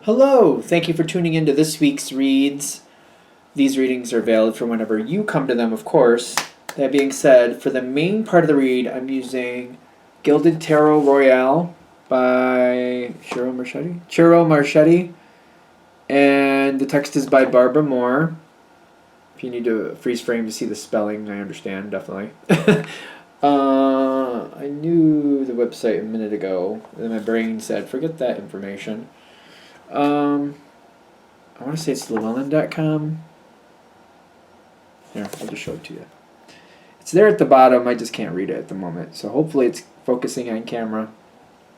Hello! Thank you for tuning into this week's reads. These readings are valid for whenever you come to them, of course. That being said, for the main part of the read, I'm using Gilded Tarot Royale by Chiro Marchetti. And the text is by Barbara Moore. If you need to freeze frame to see the spelling, I understand, definitely. I knew the website a minute ago, and my brain said, forget that information. I want to say it's llewellyn.com. Here, I'll just show it to you. It's there at the bottom, I just can't read it at the moment. So hopefully it's focusing on camera.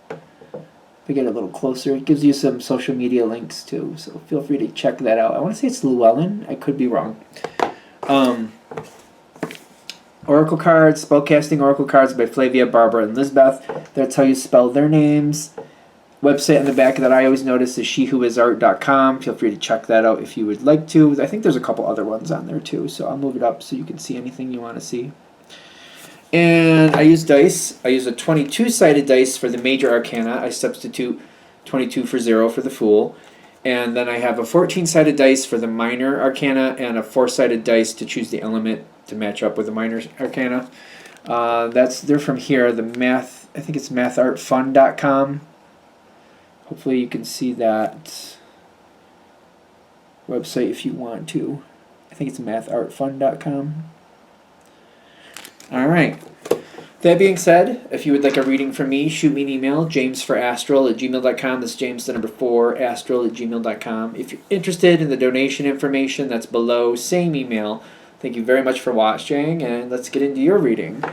If we get a little closer, it gives you some social media links too, so feel free to check that out. I want to say it's Llewellyn, I could be wrong. Oracle cards, spellcasting oracle cards by Flavia, Barbara, and Lisbeth. That's how you spell their names. Website on the back that I always notice is shewhoisart.com. Feel free to check that out if you would like to. I think there's a couple other ones on there too, so I'll move it up so you can see anything you want to see. And I use dice. I use a 22-sided dice for the major arcana. I substitute 22 for 0 for the Fool. And then I have a 14-sided dice for the minor arcana and a 4-sided dice to choose the element to match up with the minor arcana. They're from here, the math, I think it's mathartfun.com. Hopefully you can see that website if you want to. I think it's mathartfun.com. Alright. That being said, if you would like a reading from me, shoot me an email, jamesforastral@gmail.com. That's James, the number 4, astral@gmail.com. If you're interested in the donation information, that's below, same email. Thank you very much for watching, and let's get into your reading.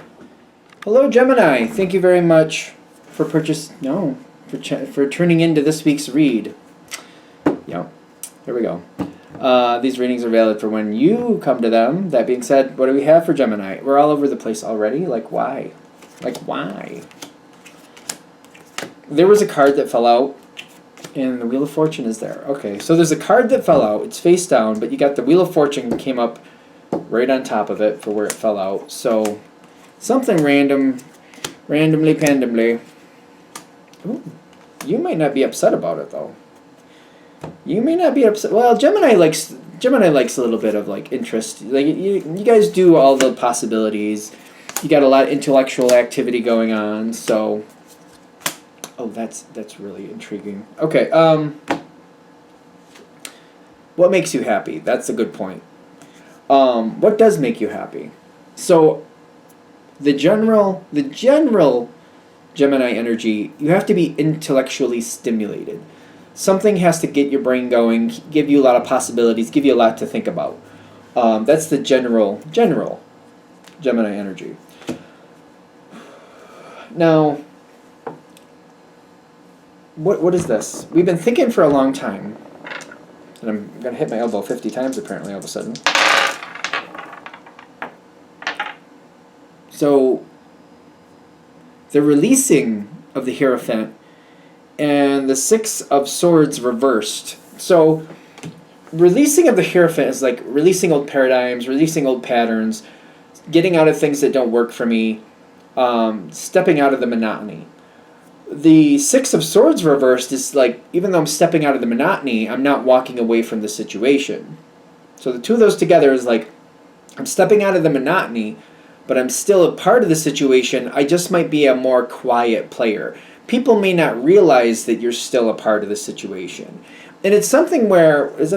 Hello, Gemini. Thank you very much for for tuning into this week's read. Yep, here we go. These readings are valid for when you come to them. That being said, what do we have for Gemini? We're all over the place already. Like, why? Like, why? There was a card that fell out, and the Wheel of Fortune is there. Okay, so there's a card that fell out. It's face down, but you got the Wheel of Fortune came up right on top of it for where it fell out. So, something randomly, pandemly. Ooh. You might not be upset about it, though. You may not be upset. Well, Gemini likes a little bit of like interest. Like you guys do all the possibilities. You got a lot of intellectual activity going on. So, oh, that's really intriguing. Okay. What makes you happy? That's a good point. What does make you happy? So, the general Gemini energy, you have to be intellectually stimulated. Something has to get your brain going, give you a lot of possibilities, give you a lot to think about. That's the general Gemini energy. Now, what is this? We've been thinking for a long time, and I'm going to hit my elbow 50 times apparently all of a sudden. So, the releasing of the Hierophant and the 6 of Swords reversed. So, releasing of the Hierophant is like releasing old paradigms, releasing old patterns, getting out of things that don't work for me, stepping out of the monotony. The 6 of Swords reversed is like, even though I'm stepping out of the monotony, I'm not walking away from the situation. So the two of those together is like, I'm stepping out of the monotony, but I'm still a part of the situation. I just might be a more quiet player. People may not realize that you're still a part of the situation. And it's something where, that's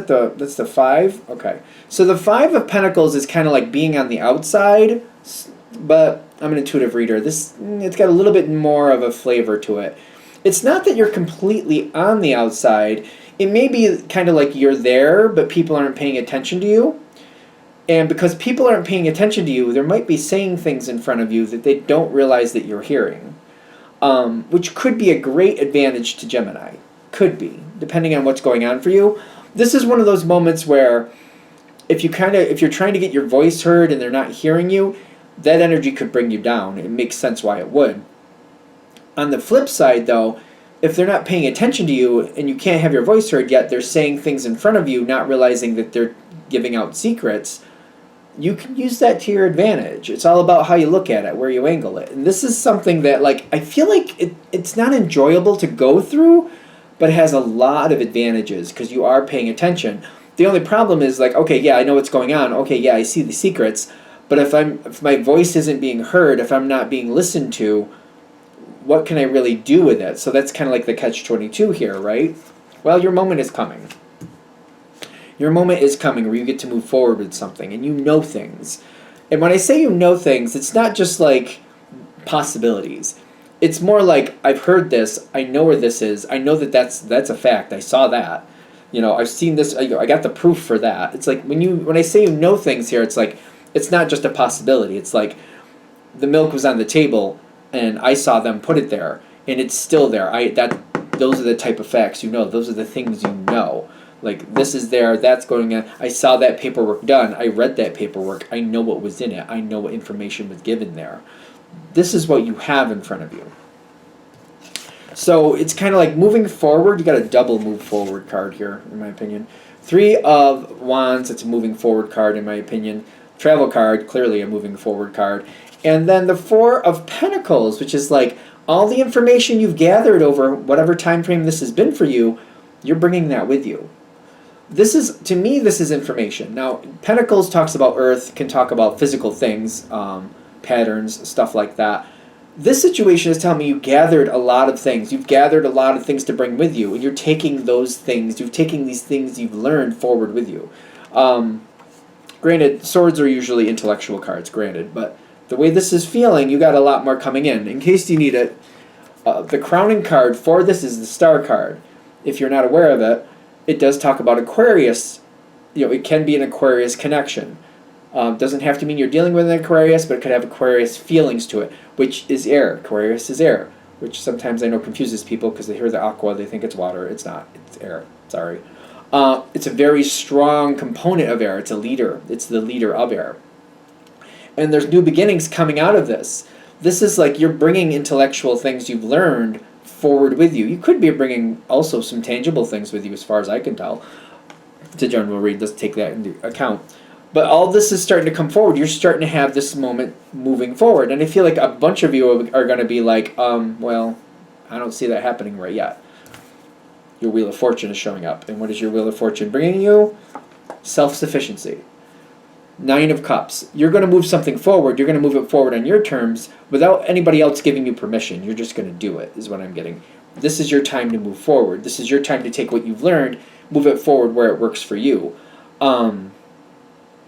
the 5? Okay. So the 5 of Pentacles is kind of like being on the outside, but I'm an intuitive reader. It's got a little bit more of a flavor to it. It's not that you're completely on the outside. It may be kind of like you're there, but people aren't paying attention to you. And because people aren't paying attention to you, there might be saying things in front of you that they don't realize that you're hearing. Which could be a great advantage to Gemini. Could be, depending on what's going on for you. This is one of those moments where if you're trying to get your voice heard and they're not hearing you, that energy could bring you down. It makes sense why it would. On the flip side, though, if they're not paying attention to you and you can't have your voice heard yet, they're saying things in front of you, not realizing that they're giving out secrets, you can use that to your advantage. It's all about how you look at it, where you angle it. And this is something that, like, I feel like it's not enjoyable to go through, but it has a lot of advantages because you are paying attention. The only problem is like, okay, yeah, I know what's going on. Okay, yeah, I see the secrets, but if my voice isn't being heard, if I'm not being listened to, what can I really do with it? So that's kind of like the catch-22 here, right? Well, your moment is coming. Your moment is coming where you get to move forward with something and you know things. And when I say you know things, it's not just like possibilities. It's more like, I've heard this, I know where this is, I know that that's a fact, I saw that. I've seen this, I got the proof for that. It's like when I say you know things here, it's like, it's not just a possibility. It's like the milk was on the table and I saw them put it there and it's still there. Those are the type of facts you know. Those are the things you know. Like, this is there, that's going on. I saw that paperwork done. I read that paperwork. I know what was in it. I know what information was given there. This is what you have in front of you. So it's kind of like moving forward. You got a double move forward card here, in my opinion. 3 of Wands, it's a moving forward card, in my opinion. Travel card, clearly a moving forward card. And then the 4 of Pentacles, which is like all the information you've gathered over whatever time frame this has been for you, you're bringing that with you. To me, this is information. Now, Pentacles talks about Earth, can talk about physical things, patterns, stuff like that. This situation is telling me you gathered a lot of things. You've gathered a lot of things to bring with you, and you're taking those things, you're taking these things you've learned forward with you. Granted, swords are usually intellectual cards, granted, but the way this is feeling, you got a lot more coming in. In case you need it, the crowning card for this is the Star card. If you're not aware of it, it does talk about Aquarius. It can be an Aquarius connection. Doesn't have to mean you're dealing with an Aquarius, but it could have Aquarius feelings to it, which is air. Aquarius is air, which sometimes I know confuses people because they hear the aqua, they think it's water. It's not. It's air. Sorry. It's a very strong component of air. It's a leader. It's the leader of air. And there's new beginnings coming out of this. This is like you're bringing intellectual things you've learned forward with you. You could be bringing also some tangible things with you, as far as I can tell. To general read, let's take that into account. But all this is starting to come forward. You're starting to have this moment moving forward. And I feel like a bunch of you are going to be like, well, I don't see that happening right yet. Your Wheel of Fortune is showing up. And what is your Wheel of Fortune bringing you? Self-sufficiency. 9 of Cups. You're going to move something forward. You're going to move it forward on your terms without anybody else giving you permission. You're just going to do it, is what I'm getting. This is your time to move forward. This is your time to take what you've learned, move it forward where it works for you.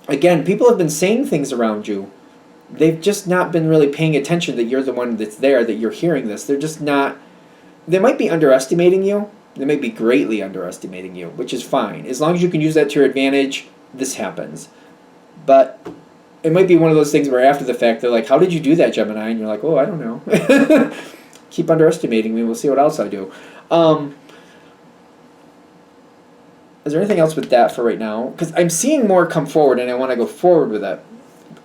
Again, people have been saying things around you. They've just not been really paying attention that you're the one that's there, that you're hearing this. They're just not... They might be underestimating you. They might be greatly underestimating you, which is fine. As long as you can use that to your advantage, this happens. But it might be one of those things where after the fact, they're like, how did you do that, Gemini? And you're like, oh, I don't know. Keep underestimating me. We'll see what else I do. Is there anything else with that for right now? Because I'm seeing more come forward, and I want to go forward with it.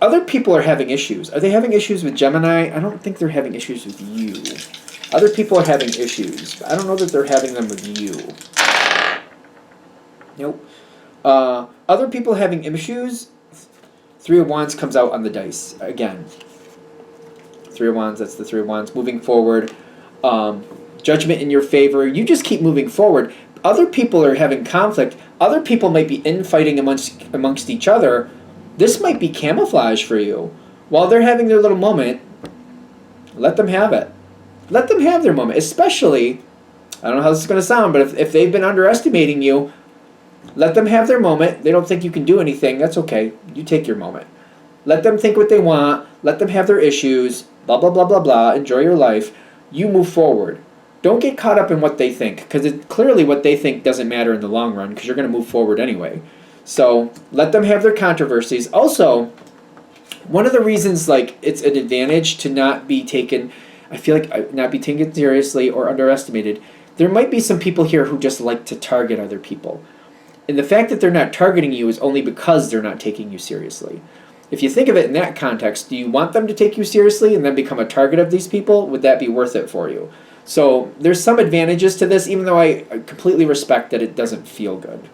Other people are having issues. Are they having issues with Gemini? I don't think they're having issues with you. Other people are having issues. I don't know that they're having them with you. Nope. Other people having issues... 3 of Wands comes out on the dice again. 3 of Wands, that's the 3 of Wands. Moving forward. Judgment in your favor. You just keep moving forward. Other people are having conflict. Other people might be infighting amongst each other. This might be camouflage for you. While they're having their little moment, let them have it. Let them have their moment. Especially, I don't know how this is going to sound, but if they've been underestimating you, let them have their moment. They don't think you can do anything. That's okay. You take your moment. Let them think what they want. Let them have their issues. Blah, blah, blah, blah, blah. Enjoy your life. You move forward. Don't get caught up in what they think, because clearly what they think doesn't matter in the long run, because you're going to move forward anyway. So let them have their controversies. Also, one of the reasons it's an advantage to not be taken, I feel like not be taken seriously or underestimated, there might be some people here who just like to target other people. And the fact that they're not targeting you is only because they're not taking you seriously. If you think of it in that context, do you want them to take you seriously and then become a target of these people? Would that be worth it for you? So there's some advantages to this, even though I completely respect that it doesn't feel good.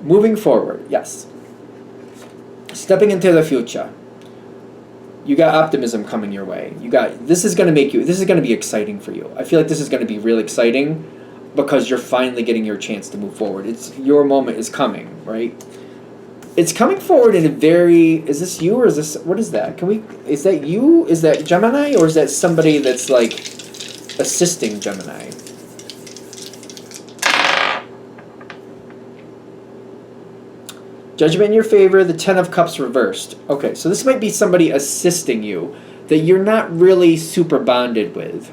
Moving forward, yes. Stepping into the future. You got optimism coming your way. This is going to be exciting for you. I feel like this is going to be real exciting because you're finally getting your chance to move forward. Your moment is coming, right? It's coming forward in a very, is this you or what is that? Is that you? Is that Gemini or is that somebody that's like assisting Gemini? Judgment in your favor, the Ten of Cups reversed. Okay, so this might be somebody assisting you that you're not really super bonded with.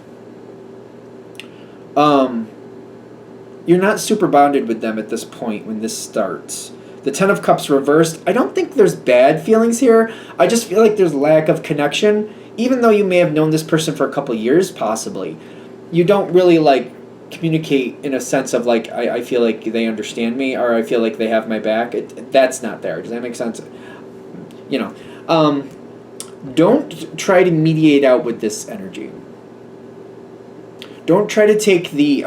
You're not super bonded with them at this point when this starts. The Ten of Cups reversed. I don't think there's bad feelings here. I just feel like there's lack of connection. Even though you may have known this person for a couple years, possibly, you don't really like communicate in a sense of like I feel like they understand me or I feel like they have my back. That's not there. Does that make sense? You know, don't try to mediate out with this energy. Don't try to take the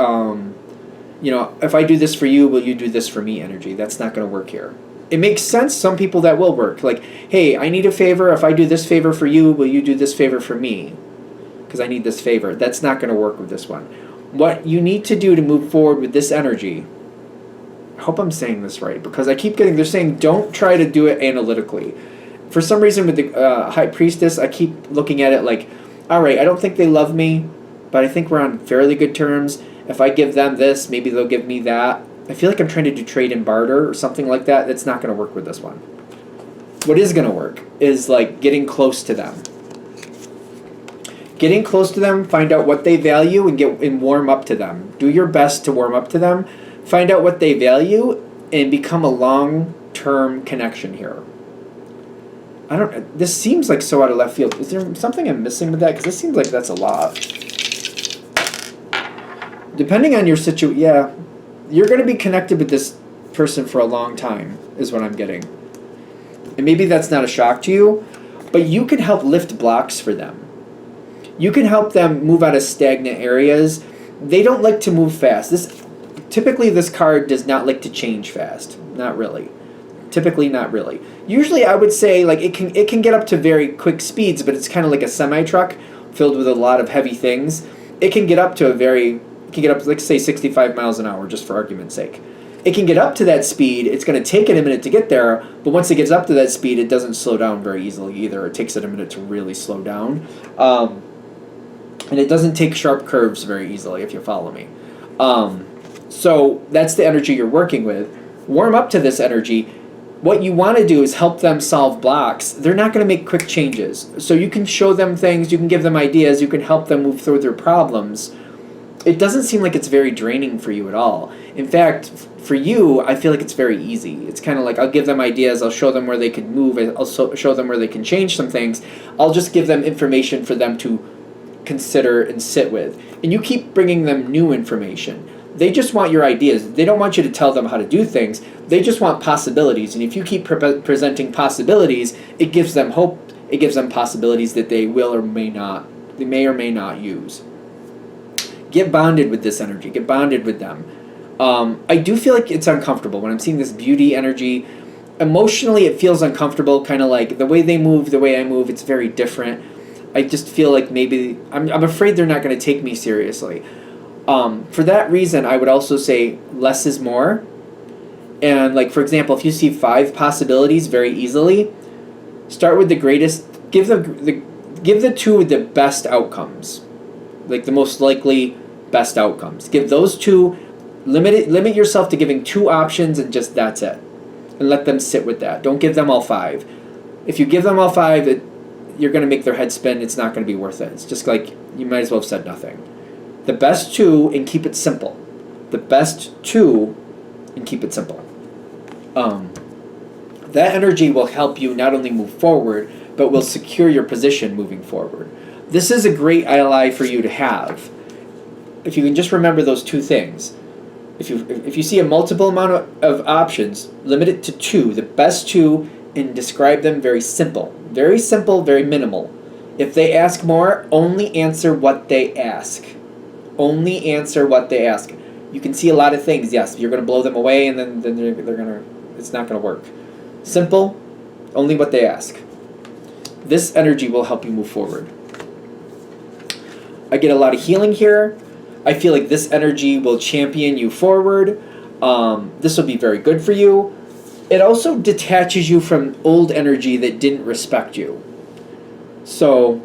if I do this for you, will you do this for me energy. That's not going to work here. It makes sense. Some people that will work. Like, hey, I need a favor. If I do this favor for you, will you do this favor for me? Because I need this favor. That's not going to work with this one. What you need to do to move forward with this energy, I hope I'm saying this right, because I keep they're saying don't try to do it analytically. For some reason with the High Priestess, I keep looking at it like, all right, I don't think they love me, but I think we're on fairly good terms. If I give them this, maybe they'll give me that. I feel like I'm trying to do trade and barter or something like that. That's not going to work with this one. What is going to work is like getting close to them. Getting close to them, find out what they value and warm up to them. Do your best to warm up to them. Find out what they value and become a long-term connection here. This seems like so out of left field. Is there something I'm missing with that? Because this seems like that's a lot. Depending on your situation, yeah, you're going to be connected with this person for a long time, is what I'm getting. And maybe that's not a shock to you, but you can help lift blocks for them. You can help them move out of stagnant areas. They don't like to move fast. Typically, this card does not like to change fast. Not really. Typically, not really. Usually, I would say like it can get up to very quick speeds, but it's kind of like a semi-truck filled with a lot of heavy things. It can get up to let's say 65 miles an hour, just for argument's sake. It can get up to that speed. It's going to take it a minute to get there, but once it gets up to that speed, it doesn't slow down very easily either. It takes it a minute to really slow down. And it doesn't take sharp curves very easily, if you follow me. So that's the energy you're working with. Warm up to this energy. What you want to do is help them solve blocks. They're not going to make quick changes. So you can show them things, you can give them ideas, you can help them move through their problems. It doesn't seem like it's very draining for you at all. In fact, for you, I feel like it's very easy. It's kind of like I'll give them ideas, I'll show them where they can move, I'll show them where they can change some things. I'll just give them information for them to consider and sit with. And you keep bringing them new information. They just want your ideas. They don't want you to tell them how to do things. They just want possibilities. And if you keep presenting possibilities, it gives them hope. It gives them possibilities that they may or may not use. Get bonded with this energy. Get bonded with them. I do feel like it's uncomfortable when I'm seeing this beauty energy. Emotionally, it feels uncomfortable, kind of like the way they move, the way I move, it's very different. I just feel like maybe I'm afraid they're not going to take me seriously. For that reason, I would also say less is more. And like, for example, if you see 5 possibilities very easily, start with the greatest. Give the 2 with the best outcomes, like the most likely best outcomes. Give those 2. Limit yourself to giving 2 options and just that's it, and let them sit with that. Don't give them all 5. If you give them all 5, you're going to make their head spin. It's not going to be worth it. It's just like you might as well have said nothing. The best 2 and keep it simple. The best 2 and keep it simple. That energy will help you not only move forward, but will secure your position moving forward. This is a great ally for you to have. If you can just remember those 2 things. If you see a multiple amount of options, limit it to 2, the best 2, and describe them very simple, very minimal. If they ask more, only answer what they ask. Only answer what they ask. You can see a lot of things. Yes, you're going to blow them away, and then they're going to. It's not going to work. Simple, only what they ask. This energy will help you move forward. I get a lot of healing here. I feel like this energy will champion you forward. This will be very good for you. It also detaches you from old energy that didn't respect you. So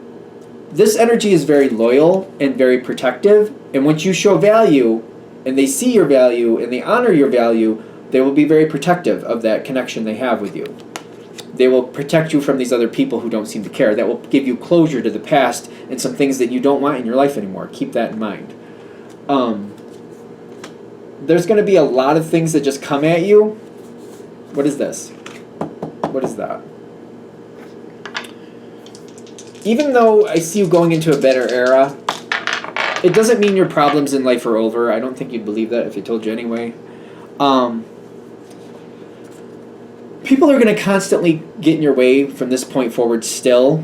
this energy is very loyal and very protective. And once you show value and they see your value and they honor your value, they will be very protective of that connection they have with you. They will protect you from these other people who don't seem to care. That will give you closure to the past and some things that you don't want in your life anymore. Keep that in mind. There's going to be a lot of things that just come at you. What is this? What is that? Even though I see you going into a better era, it doesn't mean your problems in life are over. I don't think you'd believe that if I told you anyway. People are going to constantly get in your way from this point forward still.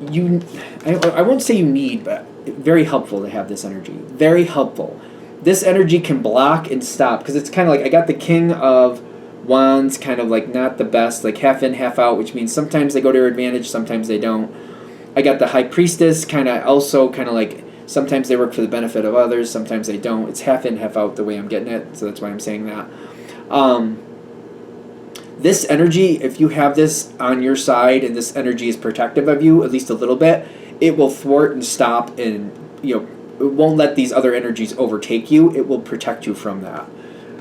I won't say you need, but very helpful to have this energy. Very helpful. This energy can block and stop, because it's kind of like, I got the King of Wands, kind of like not the best, like half in, half out, which means sometimes they go to your advantage, sometimes they don't. I got the High Priestess, kind of also kind of like sometimes they work for the benefit of others, sometimes they don't. It's half in, half out the way I'm getting it, so that's why I'm saying that. This energy, if you have this on your side and this energy is protective of you, at least a little bit, it will thwart and stop, and it won't let these other energies overtake you. It will protect you from that.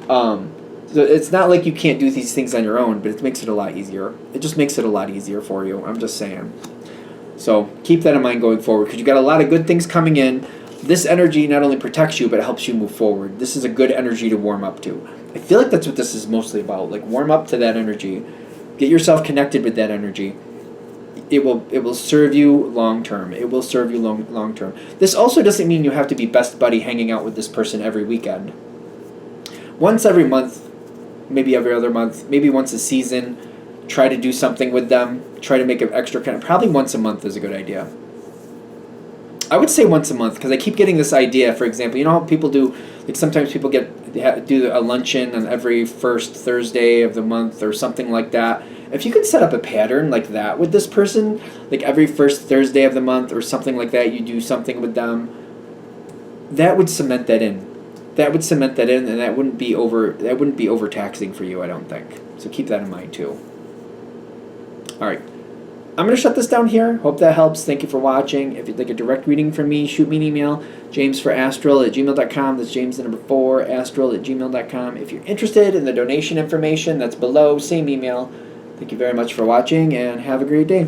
So it's not like you can't do these things on your own, but it makes it a lot easier. It just makes it a lot easier for you. I'm just saying. So keep that in mind going forward, because you got a lot of good things coming in. This energy not only protects you, but it helps you move forward. This is a good energy to warm up to. I feel like that's what this is mostly about. Like, warm up to that energy. Get yourself connected with that energy. It will serve you long term. It will serve you long term. This also doesn't mean you have to be best buddy hanging out with this person every weekend. Once every month, maybe every other month, maybe once a season, try to do something with them. Try to make an extra kind of, probably once a month is a good idea. I would say once a month, because I keep getting this idea. For example, you know how people do, like sometimes people do a luncheon on every first Thursday of the month or something like that. If you could set up a pattern like that with this person, like every first Thursday of the month or something like that, you do something with them, that would cement that in. That would cement that in, and that wouldn't be overtaxing for you, I don't think. So keep that in mind too. All right. I'm going to shut this down here. Hope that helps. Thank you for watching. If you'd like a direct reading from me, shoot me an email, jamesforastral@gmail.com. That's James the number 4, astral@gmail.com. If you're interested in the donation information, that's below, same email. Thank you very much for watching, and have a great day.